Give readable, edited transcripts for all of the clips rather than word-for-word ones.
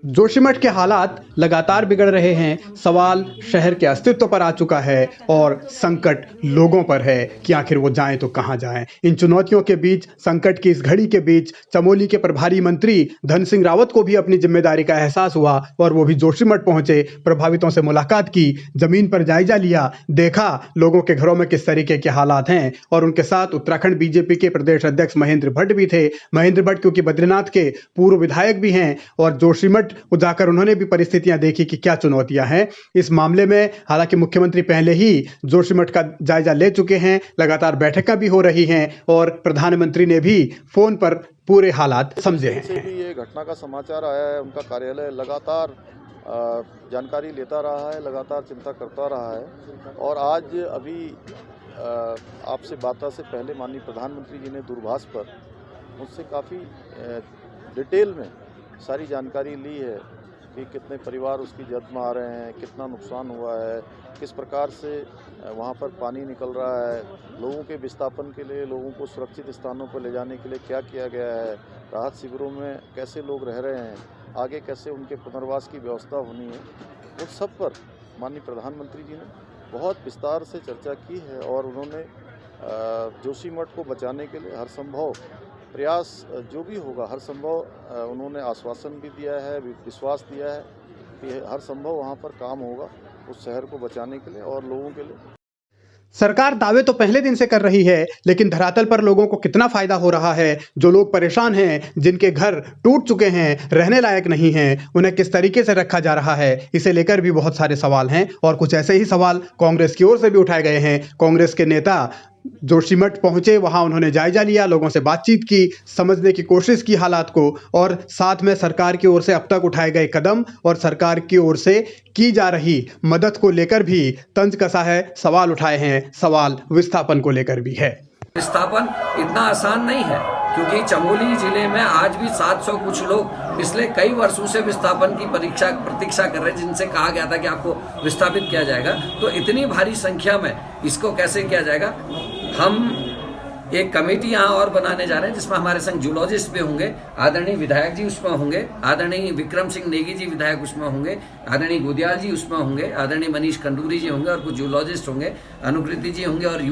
जोशीमठ के हालात लगातार बिगड़ रहे हैं। सवाल शहर के अस्तित्व पर आ चुका है और संकट लोगों पर है कि आखिर वो जाएं तो कहां जाएं। इन चुनौतियों के बीच, संकट की इस घड़ी के बीच, चमोली के प्रभारी मंत्री धन सिंह रावत को भी अपनी जिम्मेदारी का एहसास हुआ और वो भी जोशीमठ पहुंचे, प्रभावितों से मुलाकात की, जमीन पर जायजा लिया, देखा लोगों के घरों में किस तरीके के हालात हैं। और उनके साथ उत्तराखंड बीजेपी के प्रदेश अध्यक्ष महेंद्र भट्ट भी थे। महेंद्र भट्ट क्योंकि बद्रीनाथ के पूर्व विधायक भी हैं और जोशीमठ जाकर उन्होंने भी परिस्थितियां देखी कि क्या चुनौतियां हैं इस मामले में। हालांकि मुख्यमंत्री पहले ही जोशीमठ का जायजा ले चुके हैं, लगातार बैठकें भी हो रही हैं और प्रधानमंत्री ने भी फोन पर पूरे हालात समझे हैं। ये घटना का समाचार आया है, उनका कार्यालय लगातार जानकारी लेता रहा है, लगातार चिंता करता रहा है। और आज अभी आपसे बात से पहले माननीय प्रधानमंत्री जी ने दूरभाष पर मुझसे काफ़ी डिटेल में सारी जानकारी ली है कि कितने परिवार उसकी जद में आ रहे हैं, कितना नुकसान हुआ है, किस प्रकार से वहाँ पर पानी निकल रहा है, लोगों के विस्थापन के लिए, लोगों को सुरक्षित स्थानों पर ले जाने के लिए क्या किया गया है, राहत शिविरों में कैसे लोग रह रहे हैं, आगे कैसे उनके पुनर्वास की व्यवस्था होनी है, उन सब पर माननीय प्रधानमंत्री जी ने बहुत विस्तार से चर्चा की है। और उन्होंने जोशीमठ को बचाने के लिए हर संभव प्रयास जो भी होगा, हर संभव उन्होंने आश्वासन भी दिया है, विश्वास दिया है कि हर संभव वहाँ पर काम होगा उस शहर को बचाने के लिए और लोगों के लिए। सरकार दावे तो पहले दिन से कर रही है, लेकिन धरातल पर लोगों को कितना फायदा हो रहा है? जो लोग परेशान हैं, जिनके घर टूट चुके हैं, रहने लायक नहीं हैं, उन्हें किस तरीके से रखा जा रहा है, इसे लेकर भी बहुत सारे सवाल हैं। और कुछ ऐसे ही सवाल कांग्रेस की ओर से भी उठाए गए हैं। कांग्रेस के नेता जोशीमठ पहुंचे, वहां उन्होंने जायजा लिया, लोगों से बातचीत की, समझने की कोशिश की हालात को, और साथ में सरकार की ओर से अब तक उठाए गए कदम और सरकार की ओर से की जा रही मदद को लेकर भी तंज कसा है, सवाल उठाए हैं। सवाल विस्थापन को लेकर भी है। विस्थापन इतना आसान नहीं है, क्योंकि चमोली जिले में आज भी 700 कुछ लोग पिछले कई वर्षों से विस्थापन की प्रतीक्षा कर रहे हैं, जिनसे कहा गया था कि आपको विस्थापित किया जाएगा। तो इतनी भारी संख्या में इसको कैसे किया जाएगा? हम एक कमेटी यहाँ और बनाने जा रहे हैं, जिसमें हमारे संग जूलॉजिस्ट भी होंगे, आदरणीय विधायक जी उसमें होंगे, आदरणीय विक्रम सिंह नेगी जी विधायक उसमें होंगे, आदरणीय गोदियाल जी उसमें होंगे, आदरणीय मनीष खंडूरी जी होंगे और कुछ जूलॉजिस्ट होंगे, अनुकृति जी होंगे। और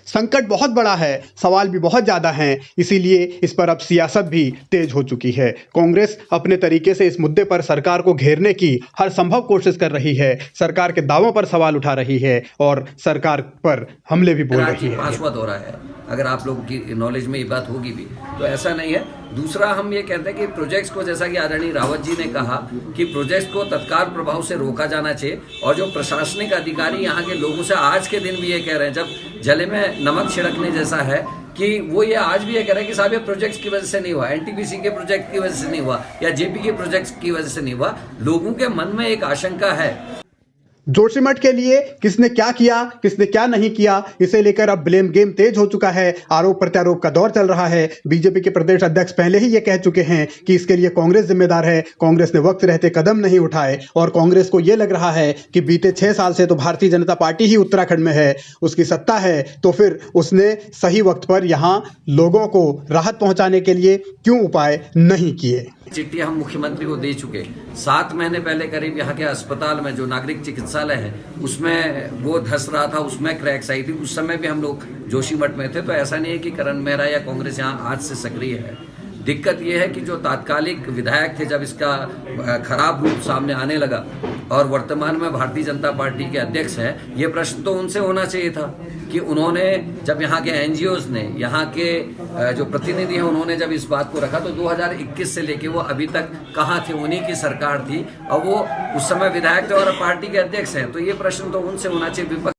संकट बहुत बड़ा है, सवाल भी बहुत ज्यादा हैं, इसीलिए इस पर अब सियासत भी तेज हो चुकी है। कांग्रेस अपने तरीके से इस मुद्दे पर सरकार को घेरने की हर संभव कोशिश कर रही है, सरकार के दावों पर सवाल उठा रही है और सरकार पर हमले भी बोल रही है। पाशवत हो रहा है, अगर आप लोगों की नॉलेज में ये बात होगी भी, तो ऐसा नहीं है। दूसरा, हम ये कहते हैं कि प्रोजेक्ट्स को, जैसा कि आदरणीय रावत जी ने कहा कि प्रोजेक्ट्स को तत्काल प्रभाव से रोका जाना चाहिए। और जो प्रशासनिक अधिकारी यहाँ के लोगों से आज के दिन भी ये कह रहे हैं, जब जले में नमक छिड़कने जैसा है, कि वो ये आज भी ये कह रहे हैं कि साहब ये प्रोजेक्ट्स की वजह से नहीं हुआ, एनटीपीसी के प्रोजेक्ट की वजह से नहीं हुआ या जेपी के प्रोजेक्ट्स की वजह से नहीं हुआ। लोगों के मन में एक आशंका है। जोशीमठ के लिए किसने क्या किया, किसने क्या नहीं किया, इसे लेकर अब ब्लेम गेम तेज हो चुका है। आरोप प्रत्यारोप का दौर चल रहा है। बीजेपी के प्रदेश अध्यक्ष पहले ही ये कह चुके हैं कि इसके लिए कांग्रेस जिम्मेदार है, कांग्रेस ने वक्त रहते कदम नहीं उठाए। और कांग्रेस को यह लग रहा है कि बीते 6 साल से तो भारतीय जनता पार्टी ही उत्तराखंड में है, उसकी सत्ता है, तो फिर उसने सही वक्त पर यहाँ लोगों को राहत पहुंचाने के लिए क्यों उपाय नहीं किए। चिट्ठी हम मुख्यमंत्री को दे चुके। 7 महीने पहले करीब यहाँ के अस्पताल में, जो नागरिक चिकित्सालय है, उसमें वो धस रहा था, उसमें क्रैक्स आई थी। उस समय भी हम लोग जोशीमठ में थे। तो ऐसा नहीं है कि करण मेहरा या कांग्रेस यहाँ आज से सक्रिय है। दिक्कत यह है कि जो तात्कालिक विधायक थे, जब इसका खराब रूप सामने आने लगा और वर्तमान में भारतीय जनता पार्टी के अध्यक्ष हैं, ये प्रश्न तो उनसे होना चाहिए था कि उन्होंने, जब यहाँ के एनजीओज ने, यहाँ के जो प्रतिनिधि हैं, उन्होंने जब इस बात को रखा, तो 2021 से लेके वो अभी तक कहाँ थे? उन्हीं की सरकार थी और वो उस समय विधायक थे और पार्टी के अध्यक्ष हैं। तो ये प्रश्न तो उनसे होना चाहिए। विपक्ष